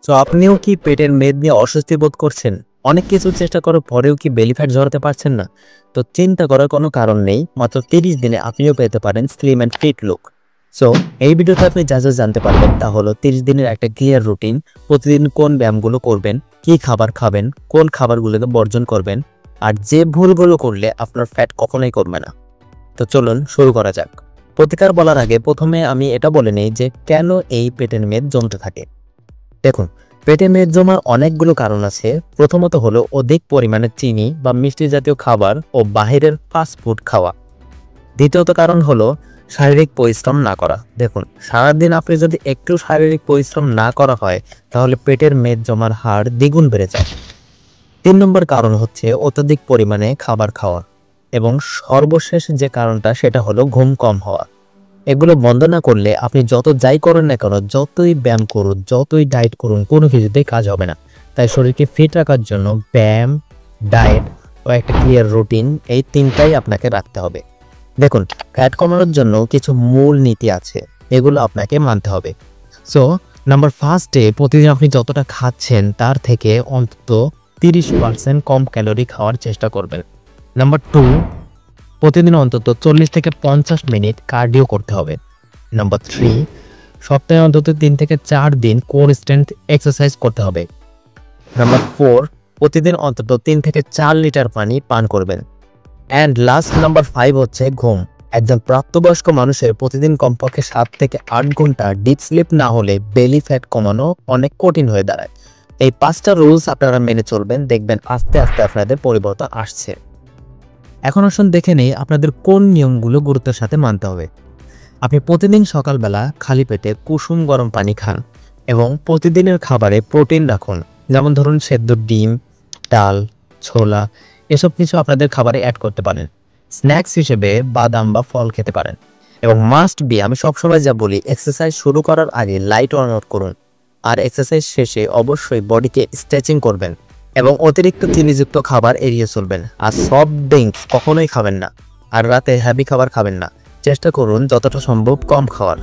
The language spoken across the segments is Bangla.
তো আপনিও কি পেটের মেদ নিয়ে অস্বস্তি বোধ করছেন? অনেক কিছু চেষ্টা করার পরেও কি বেলি ফ্যাট ঝরাতে পারছেন না? তো চিন্তা করার কোনো কারণ নেই। মাত্র 30 দিনে আপনিও পেতে পারেন slim and fit look. So এই ভিডিওতে আপনি যা জানতে পারবেন তা হলো 30 দিনের একটা ক্লিয়ার রুটিন, প্রতিদিন কোন ব্যায়ামগুলো করবেন, কি খাবার খাবেন, কোন খাবারগুলোকে বর্জন করবেন, আর যে ভুলগুলো করলে আপনার ফ্যাট কখনোই কমবে না। তো চলুন শুরু করা যাক। প্রতিকার বলার আগে প্রথমে আমি এটা বলে নেই যে কেন এই পেটের মেদ জমতে থাকে। দেখুন, পেটে মেদ জমার অনেকগুলো কারণ আছে। প্রথমত হলো অধিক পরিমাণে চিনি বা মিষ্টি জাতীয় খাবার ও বাহিরের ফাস্ট ফুড খাওয়া। দ্বিতীয়ত কারণ হলো শারীরিক পরিশ্রম না করা। দেখুন, সারাদিন আপনি যদি একটু শারীরিক পরিশ্রম না করা হয় তাহলে পেটের মেদ জমার হার দ্বিগুণ বেড়ে যায়। 3 নম্বর কারণ হচ্ছে অত্যধিক পরিমাণে খাবার খাওয়া। এবং সর্বশেষ যে কারণটা সেটা হলো ঘুম কম হওয়া। এগুলো বন্ধ না করলে আপনি যত যাই করেন না কেন, যতই ব্যায়াম করুন, যতই ডায়েট করুন, কোনো কিছুতেই কাজ হবে না। তাই শরীরকে ফিট রাখার জন্য ব্যায়াম, ডায়েট ও একটা ক্লিয়ার রুটিন, এই তিনটাই আপনাকে রাখতে হবে। দেখুন, ফ্যাট কমানোর জন্য কিছু মূল নীতি আছে, এগুলো আপনাকে মানতে হবে। সো নাম্বার ফার্স্টে, প্রতিদিন আপনি যতটা খাচ্ছেন তার থেকে অন্তত 30% কম ক্যালোরি খাওয়ার চেষ্টা করবেন। নাম্বার 2, প্রতিদিন অন্তত 40 থেকে 50 মিনিট কার্ডিও করতে হবে। নাম্বার 3, সপ্তাহে অন্তত 3 থেকে 4 দিন কোর স্ট্রেংথ এক্সারসাইজ করতে হবে। নাম্বার 4, প্রতিদিন অন্তত 3 থেকে 4 লিটার পানি পান করবেন। অ্যান্ড লাস্ট নাম্বার 5 হচ্ছে ঘুম। একজন প্রাপ্তবয়স্ক মানুষের প্রতিদিন কমপক্ষে 7 থেকে 8 ঘন্টা ডিপ স্লিপ না হলে বেলি ফ্যাট কমানো অনেক কঠিন হয়ে দাঁড়ায়। এই 5টা রুলস আপনারা মেনে চলবেন, দেখবেন আস্তে আস্তে আপনাদের পরিবর্তন আসছে। এখন আসুন দেখে নেই আপনাদের কোন নিয়মগুলো গুরুত্বের সাথে মানতে হবে। আপনি প্রতিদিন সকালবেলা খালি পেটে কুসুম গরম পানি খান এবং প্রতিদিনের খাবারে প্রোটিন রাখুন। যেমন ধরুন সেদ্ধ ডিম, ডাল, ছোলা, এসব কিছু আপনাদের খাবারে অ্যাড করতে পারেন। স্ন্যাক্স হিসেবে বাদাম বা ফল খেতে পারেন। এবং মাস্ট বি, আমি সবসময় যা বলি, এক্সারসাইজ শুরু করার আগে লাইট অন আউট করুন। আর এক্সারসাইজ শেষে অবশ্যই বডিকে স্ট্রেচিং করবেন এবং অতিরিক্ত চিনিযুক্ত খাবার এড়িয়ে চলবেন। আর সফট ড্রিঙ্কস কখনোই খাবেন না। আর রাতে হেভি খাবার খাবেন না। চেষ্টা করুন যতটা সম্ভব কম খাওয়ার।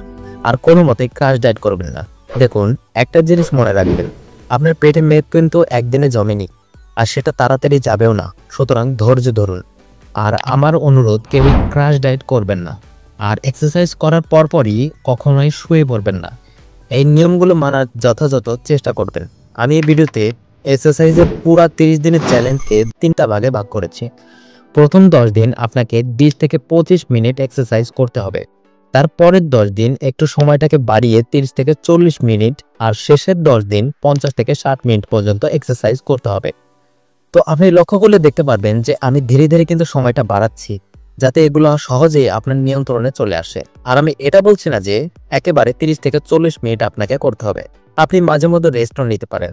আর কোনো মতে ক্রাশ ডায়েট করবেন না। দেখুন, একটা জিনিস মনে রাখবেন, আপনার পেটে মেদ কিন্তু একদিনে জমেনি, আর সেটা তাড়াতাড়ি যাবেও না। সুতরাং ধৈর্য ধরুন। আর আমার অনুরোধ, কেউই ক্রাশ ডায়েট করবেন না। আর এক্সারসাইজ করার পরপরই কখনোই শুয়ে পড়বেন না। এই নিয়মগুলো মানার যথাযথ চেষ্টা করবেন। আমি এই ভিডিওতে এক্সারসাইজের পুরা 30 দিনের চ্যালেঞ্জকে 3টা ভাগে ভাগ করেছি। প্রথম 10 দিন আপনাকে 20 থেকে 25 মিনিট এক্সারসাইজ করতে হবে। তারপরের 10 দিন একটু সময়টাকে বাড়িয়ে 30 থেকে 40 মিনিট, আর শেষের 10 দিন 50 থেকে 60 মিনিট পর্যন্ত এক্সারসাইজ করতে হবে। তো আপনি লক্ষ্য করলে দেখতে পারবেন যে আমি ধীরে ধীরে কিন্তু সময়টা বাড়াচ্ছি, যাতে এগুলো সহজেই আপনার নিয়ন্ত্রণে চলে আসে। আর আমি এটা বলছি না যে একেবারে 30 থেকে 40 মিনিট আপনাকে করতে হবে। আপনি মাঝে মধ্যে রেস্টও নিতে পারেন।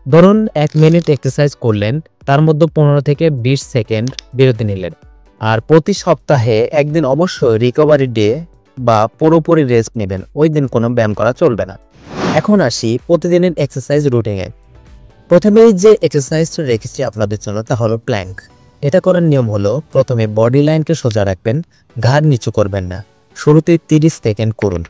ধরুন 1 মিনিট এক্সারসাইজ করলেন, তার মধ্যে 15 থেকে 20 সেকেন্ড বিরতি নিলেন। আর প্রতি সপ্তাহে একদিন অবশ্যই রিকভারি ডে বা পুরোপুরি রেস্ট নেবেন। ওই দিন কোনো ব্যায়াম করা চলবে না। এখন আসি প্রতিদিনের এক্সারসাইজ রুটিনে। প্রথমেই যে এক্সারসাইজটা রেখেছি আপনাদের জন্য তা হলো প্ল্যাঙ্ক। এটা করার নিয়ম হলো, প্রথমে বডি লাইনকে সোজা রাখবেন, ঘাড় নিচু করবেন না। শুরুতে 30 সেকেন্ড করুন,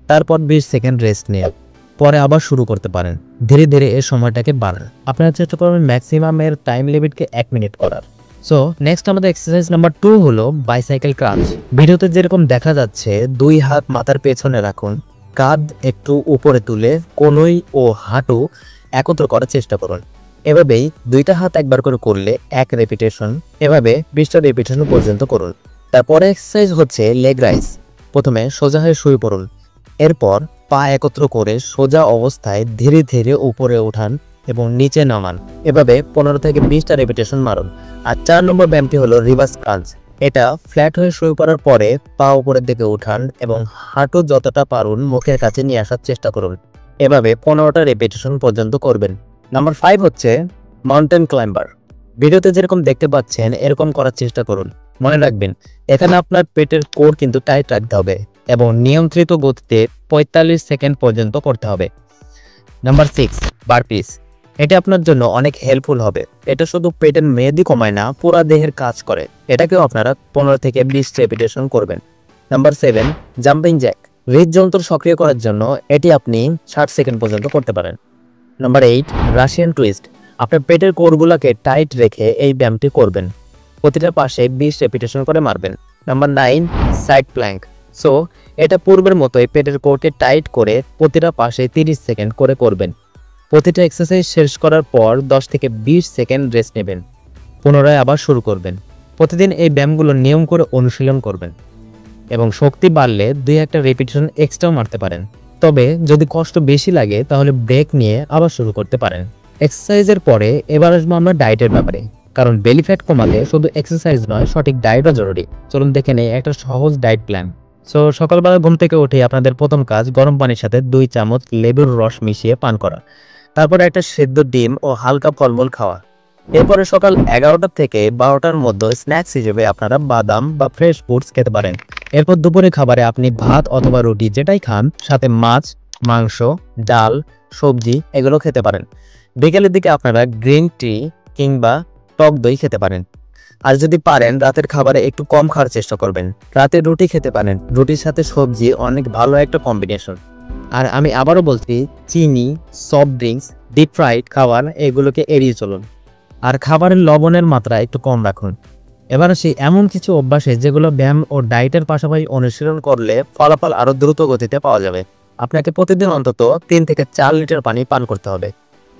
তারপর 20 সেকেন্ড রেস্ট নিন, পরে আবার শুরু করতে পারেন। ধীরে ধীরে এই সময়টাকে বাড়ান। আপনারা চেষ্টা করবেন ম্যাক্সিমামের টাইম লিমিটকে 1 মিনিট করার। সো নেক্সট আমাদের এক্সারসাইজ নাম্বার 2 হলো বাইসাইকেল ক্রাঞ্চ। ভিডিওতে যেরকম দেখা যাচ্ছে, 2 হাত মাথার পেছনে রাখুন, কাঁধ একটু উপরে তুলে কনুই ও হাঁটু একত্র করার চেষ্টা করুন। এভাবেই 2টা হাত একবার করে করলে 1 রেপিটেশন, এভাবে 20টা রেপিটেশন পর্যন্ত করুন। তারপরে এক্সারসাইজ হচ্ছে লেগ রাইজ। প্রথমে সোজা হয়ে শুয়ে পড়ুন, এরপর পা একত্র করে সোজা অবস্থায় ধীরে ধীরে উপরে উঠান এবং নিচে নামান। এভাবে 15 থেকে 20টা রেপিটেশন মারুন। আর 4 নম্বর ব্যায়ামটি হলো রিভার্স ক্রাঞ্চ। এটা ফ্ল্যাট হয়ে শুয়ে পড়ার পরে পা উপরের দিকে উঠান এবং হাঁটু যতটা পারুন মুখের কাছে নিয়ে আসার চেষ্টা করুন। এভাবে 15টা রেপিটেশন পর্যন্ত করবেন। নাম্বার 5 হচ্ছে মাউন্টেন ক্লাইম্বার। ভিডিওতে যেরকম দেখতে পাচ্ছেন এরকম করার চেষ্টা করুন। মনে রাখবেন, এখানে আপনার পেটের কোর কিন্তু টাইট রাখতে হবে এবং নিয়ন্ত্রিত গতিতে 45 সেকেন্ড পর্যন্ত করতে হবে। নাম্বার 6, বারপিস। এটা আপনার জন্য অনেক হেল্পফুল হবে। এটা শুধু পেটের মেদই কমায় না, পুরা দেহের কাজ করে। এটাকেও আপনারা 15 থেকে 20 রেপিটেশন করবেন। Number 7, jumping Jack. হৃদযন্ত্র সক্রিয় করার জন্য এটি আপনি 60 সেকেন্ড পর্যন্ত করতে পারেন। Number 8 Russian twist. আপনার পেটের কোরগুলোকে টাইট রেখে এই ব্যায়ামটি করবেন। প্রতিটা পাশে 20 রেপিটেশন করে মারবেন। Number 9 side Planck. সো এটা পূর্বের মতোই পেটের কোরকে টাইট করে প্রতিটা পাশে 30 সেকেন্ড করে করবেন। প্রতিটা এক্সারসাইজ শেষ করার পর 10 থেকে 20 সেকেন্ড রেস্ট নেবেন। পুনরায় আবার শুরু করবেন। প্রতিদিন এই ব্যায়ামগুলো নিয়ম করে অনুশীলন করবেন এবং শক্তি বাড়লে 2-1টা রেপিটেশন এক্সট্রাও মারতে পারেন। তবে যদি কষ্ট বেশি লাগে তাহলে ব্রেক নিয়ে আবার শুরু করতে পারেন। এক্সারসাইজের পরে এবার আসবো আমরা ডায়েটের ব্যাপারে, কারণ বেলি ফ্যাট কমাতে শুধু এক্সারসাইজ নয়, সঠিক ডায়েটও জরুরি। চলুন দেখে নেই একটা সহজ ডায়েট প্ল্যান। সো সকালবেলা ঘুম থেকে উঠে আপনাদের প্রথম কাজ গরম পানির সাথে 2 চামচ লেবুর রস মিশিয়ে পান করা। তারপরে একটা সেদ্ধ ডিম ও হালকা ফলমূল খাওয়া। এরপরে সকাল 11টা থেকে 12টার মধ্যে স্ন্যাক্স হিসেবে আপনারা বাদাম বা ফ্রেশ ফ্রুটস খেতে পারেন। এরপর দুপুরে খাবারে আপনি ভাত অথবা রুটি যেটাই খান, সাথে মাছ, মাংস, ডাল, সবজি এগুলো খেতে পারেন। বিকেলের দিকে আপনারা গ্রিন টি কিংবা টক দই খেতে পারেন। আর যদি পারেন রাতের খাবারে একটু কম খাওয়ার চেষ্টা করবেন। রাতে রুটি খেতে পারেন, রুটির সাথে সবজি অনেক ভালো একটা কম্বিনেশন। আর আমি আবারও বলছি, চিনি, সফট ড্রিঙ্কস, ডিপ ফ্রাইড খাবার এগুলোকে এড়িয়ে চলুন। আর খাবারের লবণের মাত্রা একটু কম রাখুন। এবার আসি এমন কিছু অভ্যাসে যেগুলো ব্যায়াম ও ডায়েটের পাশাপাশি অনুশীলন করলে ফলাফল আরও দ্রুত গতিতে পাওয়া যাবে। আপনাকে প্রতিদিন অন্তত 3 থেকে 4 লিটার পানি পান করতে হবে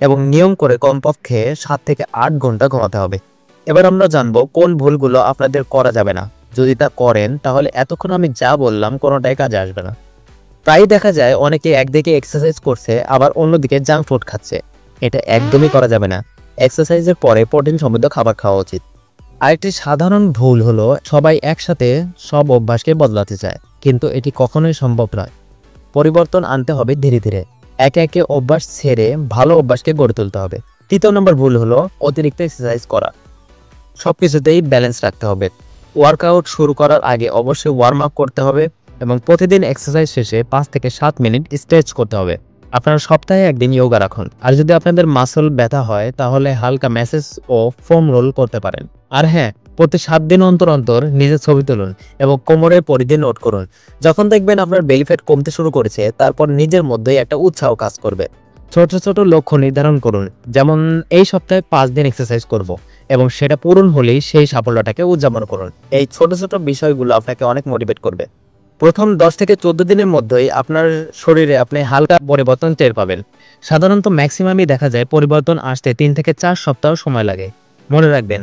এবং নিয়ম করে কমপক্ষে 7 থেকে 8 ঘন্টা ঘুমাতে হবে। এবার আমরা জানবো কোন ভুলগুলো আপনাদের করা যাবে না। যদি তা করেন তাহলে এতক্ষণ আমি যা বললাম কোনোটাই কাজে আসবে না। প্রায় দেখা যায় অনেকে একদিকে এক্সারসাইজ করছে আবার অন্যদিকে জাঙ্ক ফুড খাচ্ছে। এটা একদমই করা যাবে না। এক্সারসাইজের পরে প্রোটিন সমৃদ্ধ খাবার খাওয়া উচিত। আরেকটি সাধারণ ভুল হলো সবাই একসাথে সব অভ্যাসকে বদলাতে চায়, কিন্তু এটি কখনোই সম্ভব নয়। পরিবর্তন আনতে হবে ধীরে ধীরে। একে একে অভ্যাস ছেড়ে ভালো অভ্যাসকে গড়ে তুলতে হবে। 3 নম্বর ভুল হলো অতিরিক্ত এক্সারসাইজ করা। সবকিছুতেই ব্যালেন্স রাখতে হবে। ওয়ার্কআউট শুরু করার আগে অবশ্যই ওয়ার্ম আপ করতে হবে এবং প্রতিদিন এক্সারসাইজ শেষে 5 থেকে 7 মিনিট স্ট্রেচ করতে হবে। আপনারা সপ্তাহে একদিন যোগা রাখুন। আর যদি আপনাদের মাসল ব্যথা হয় তাহলে হালকা ম্যাসেজ ও ফোম রোল করতে পারেন। আর হ্যাঁ, প্রতি 7 দিন অন্তর অন্তর নিজের ছবি তুলুন এবং কোমরের পরিধি নোট করুন। যখন দেখবেন আপনার বেলি ফ্যাট কমতে শুরু করেছে, তারপর নিজের মধ্যেই একটা উৎসাহ কাজ করবে। ছোট ছোট লক্ষ্য নির্ধারণ করুন, যেমন এই সপ্তাহে 5 দিন এক্সারসাইজ করব এবং সেটা পূরণ হলেই সেই সাফল্যটাকে উদযাপন করুন। এই ছোট ছোট বিষয়গুলো আপনাকে অনেক মোটিভেট করবে। প্রথম 10 থেকে 14 দিনের মধ্যেই আপনার শরীরে আপনি হালকা পরিবর্তন টের পাবেন। সাধারণত ম্যাক্সিমামই দেখা যায় পরিবর্তন আসতে 3 থেকে 4 সপ্তাহ সময় লাগে। মনে রাখবেন,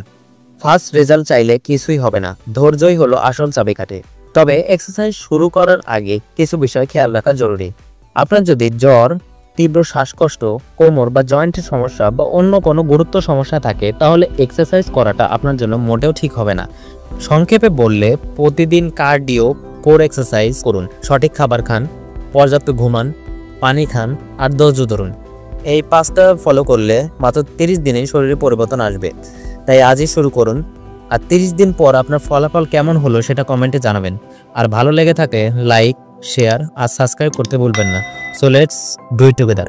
ফার্স্ট রেজাল্ট চাইলে কিছুই হবে না, ধৈর্যই হলো আসল চাবিকাঠি। তবে এক্সারসাইজ শুরু করার আগে কিছু বিষয় খেয়াল রাখা জরুরি। আপনার যদি জ্বর, তীব্র শ্বাসকষ্ট, কোমর বা জয়েন্টের সমস্যা বা অন্য কোনো গুরুত্ব সমস্যা থাকে তাহলে এক্সারসাইজ করাটা আপনার জন্য মোটেও ঠিক হবে না। সংক্ষেপে বললে, প্রতিদিন কার্ডিও কোর এক্সারসাইজ করুন, সঠিক খাবার খান, পর্যাপ্ত ঘুমান, পানি খান আর ধৈর্য ধরুন। এই 5টা ফলো করলে মাত্র 30 দিনেই শরীরে পরিবর্তন আসবে। তাই আজই শুরু করুন। আর 30 দিন পর আপনার ফলাফল কেমন হলো সেটা কমেন্টে জানাবেন। আর ভালো লেগে থাকে লাইক, শেয়ার আর সাবস্ক্রাইব করতে ভুলবেন না। So let's do it together.